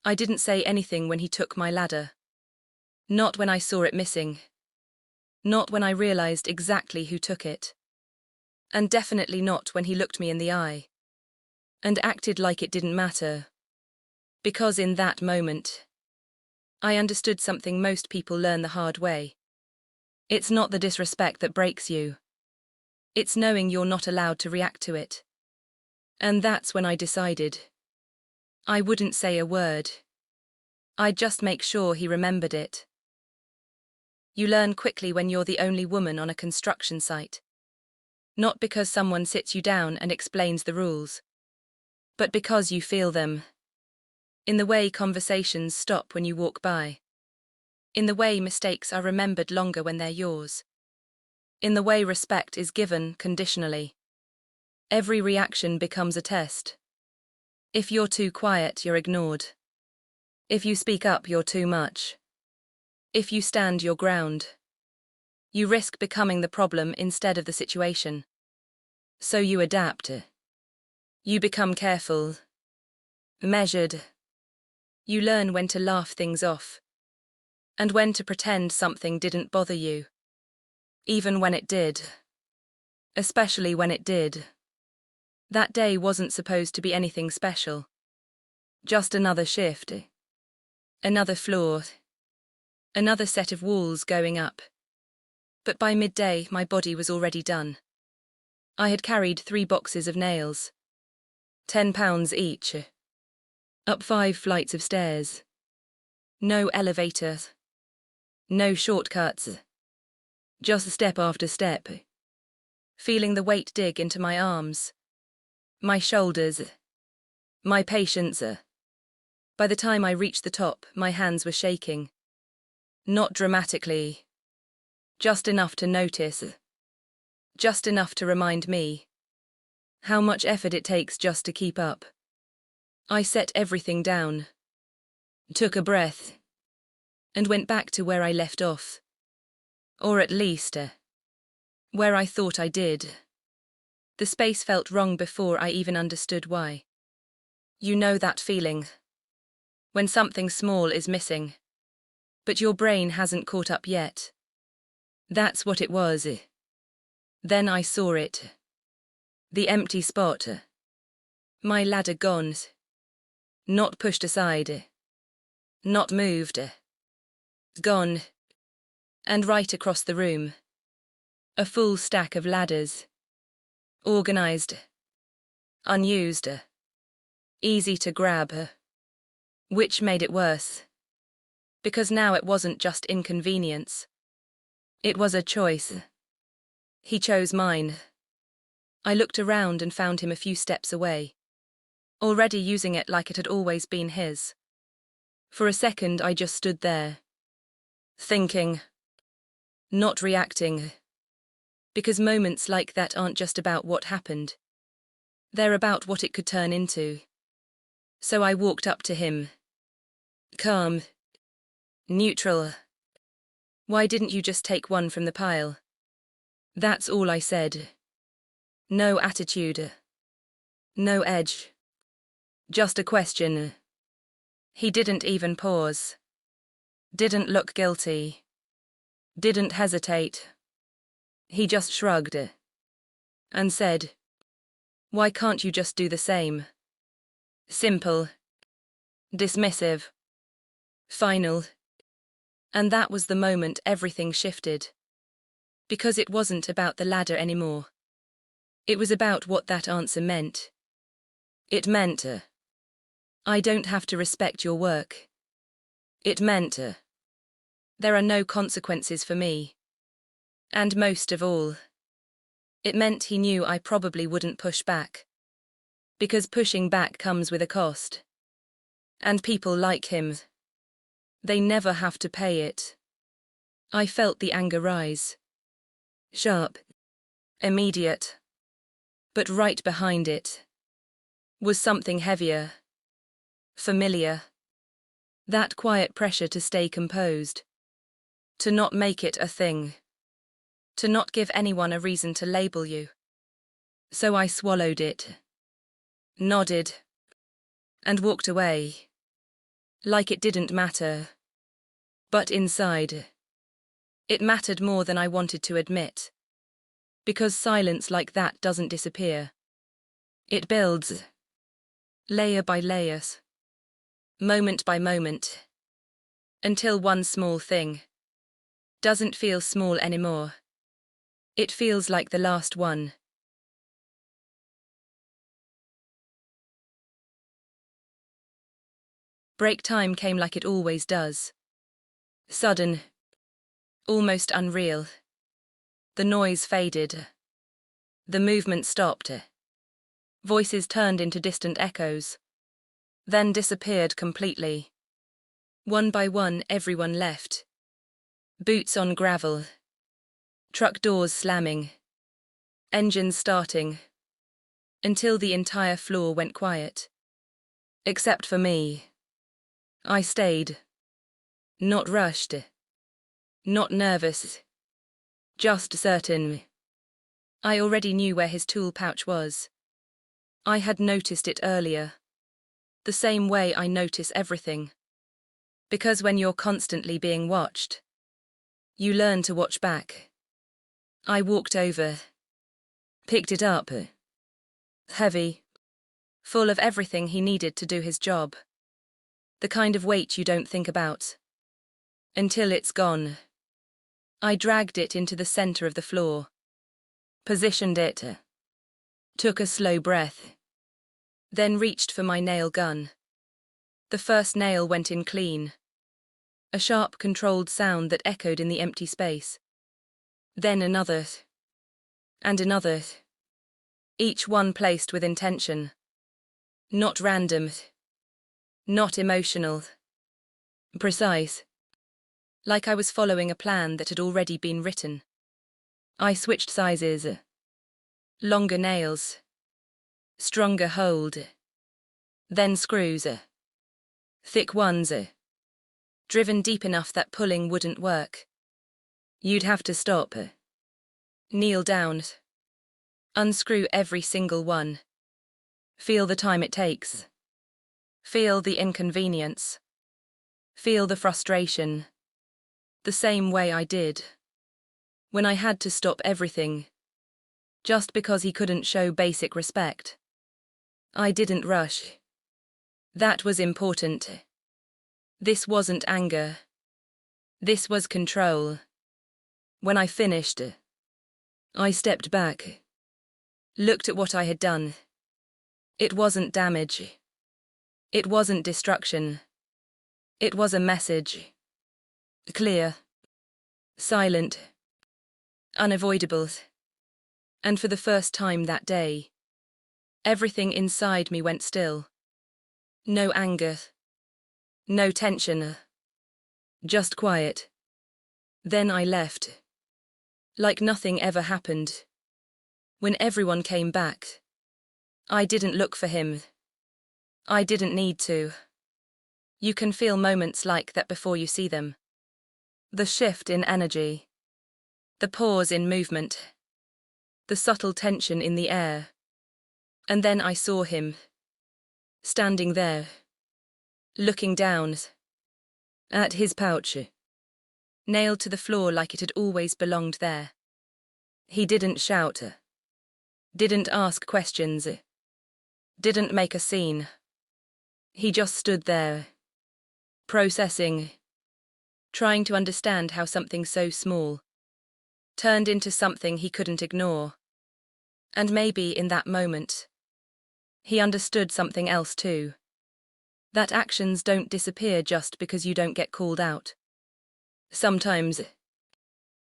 I didn't say anything when he took my ladder. Not when I saw it missing. Not when I realized exactly who took it. And definitely not when he looked me in the eye. And acted like it didn't matter. Because in that moment, I understood something most people learn the hard way. It's not the disrespect that breaks you. It's knowing you're not allowed to react to it. And that's when I decided. I wouldn't say a word. I'd just make sure he remembered it. You learn quickly when you're the only woman on a construction site. Not because someone sits you down and explains the rules, but because you feel them. In the way conversations stop when you walk by. In the way mistakes are remembered longer when they're yours. In the way respect is given conditionally. Every reaction becomes a test. If you're too quiet, you're ignored. If you speak up, you're too much. If you stand your ground, you risk becoming the problem instead of the situation. So you adapt. You become careful, measured. You learn when to laugh things off, and when to pretend something didn't bother you. Even when it did. Especially when it did. That day wasn't supposed to be anything special. Just another shift. Another floor. Another set of walls going up. But by midday, my body was already done. I had carried 3 boxes of nails. 10 pounds each. Up 5 flights of stairs. No elevator. No shortcuts. Just step after step. Feeling the weight dig into my arms. My shoulders. My patience. By the time I reached the top, my hands were shaking. Not dramatically. Just enough to notice. Just enough to remind me how much effort it takes just to keep up. I set everything down, took a breath, and went back to where I left off. Or at least, where I thought I did. The space felt wrong before I even understood why. You know that feeling. When something small is missing, but your brain hasn't caught up yet. That's what it was. Then I saw it. The empty spot. My ladder gone. Not pushed aside. Not moved. Gone. And right across the room. A full stack of ladders. Organized. Unused. Easy to grab. Which made it worse. Because now it wasn't just inconvenience. It was a choice. He chose mine. I looked around and found him a few steps away. Already using it like it had always been his. For a second I just stood there. Thinking. Not reacting. Because moments like that aren't just about what happened. They're about what it could turn into. So I walked up to him. Calm. Neutral. Why didn't you just take one from the pile? That's all I said. No attitude. No edge. Just a question. He didn't even pause. Didn't look guilty. Didn't hesitate. He just shrugged. And said, "Why can't you just do the same?" Simple. Dismissive. Final. And that was the moment everything shifted. Because it wasn't about the ladder anymore. It was about what that answer meant. It meant, I don't have to respect your work. It meant, there are no consequences for me. And most of all, it meant he knew I probably wouldn't push back. Because pushing back comes with a cost. And people like him, they never have to pay it. I felt the anger rise. Sharp. Immediate. But right behind it was something heavier. Familiar. That quiet pressure to stay composed. To not make it a thing. To not give anyone a reason to label you. So I swallowed it. Nodded. And walked away. Like it didn't matter. But inside, it mattered more than I wanted to admit. Because silence like that doesn't disappear. It builds, layer by layer, moment by moment, until one small thing doesn't feel small anymore. It feels like the last one. Break time came like it always does. Sudden, almost unreal. The noise faded. The movement stopped. Voices turned into distant echoes, then disappeared completely. One by one, everyone left. Boots on gravel. Truck doors slamming. Engines starting. Until the entire floor went quiet. Except for me. I stayed. Not rushed. Not nervous. Just certain. I already knew where his tool pouch was. I had noticed it earlier. The same way I notice everything. Because when you're constantly being watched, you learn to watch back. I walked over. Picked it up. Heavy. Full of everything he needed to do his job. The kind of weight you don't think about. Until it's gone. I dragged it into the center of the floor. Positioned it. Took a slow breath. Then reached for my nail gun. The first nail went in clean. A sharp, controlled sound that echoed in the empty space. Then another. And another. Each one placed with intention. Not random. Not emotional. Precise. Like I was following a plan that had already been written. I switched sizes. Longer nails. Stronger hold. Then screws. Thick ones. Driven deep enough that pulling wouldn't work. You'd have to stop. Kneel down. Unscrew every single one. Feel the time it takes. Feel the inconvenience. Feel the frustration. The same way I did. When I had to stop everything. Just because he couldn't show basic respect. I didn't rush. That was important. This wasn't anger. This was control. When I finished, I stepped back. Looked at what I had done. It wasn't damage. It wasn't destruction. It was a message. Clear. Silent. Unavoidable. And for the first time that day, everything inside me went still. No anger. No tension. Just quiet. Then I left. Like nothing ever happened. When everyone came back, I didn't look for him. I didn't need to. You can feel moments like that before you see them. The shift in energy. The pause in movement. The subtle tension in the air. And then I saw him. Standing there. Looking down. At his pouch. Nailed to the floor like it had always belonged there. He didn't shout. Didn't ask questions. Didn't make a scene. He just stood there. Processing. Trying to understand how something so small turned into something he couldn't ignore. And maybe in that moment, he understood something else too. That actions don't disappear just because you don't get called out. Sometimes,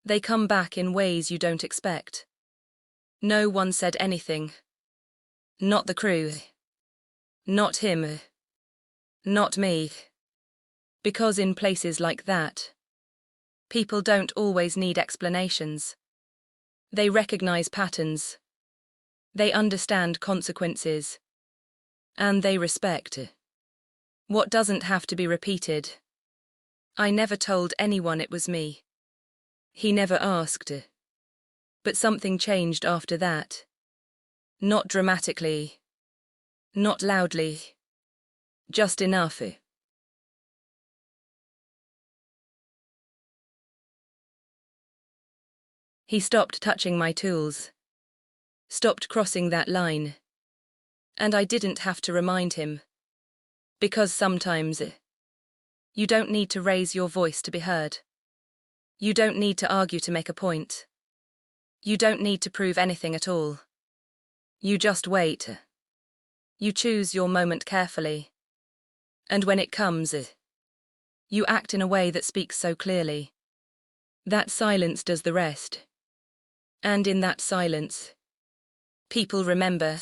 they come back in ways you don't expect. No one said anything. Not the crew. Not him. Not me. Because in places like that, people don't always need explanations. They recognize patterns. They understand consequences. And they respect what doesn't have to be repeated. I never told anyone it was me. He never asked. But something changed after that. Not dramatically. Not loudly. Just enough. He stopped touching my tools, stopped crossing that line. And I didn't have to remind him. Because sometimes you don't need to raise your voice to be heard. You don't need to argue to make a point. You don't need to prove anything at all. You just wait. You choose your moment carefully. And when it comes, you act in a way that speaks so clearly. That silence does the rest. And in that silence, people remember.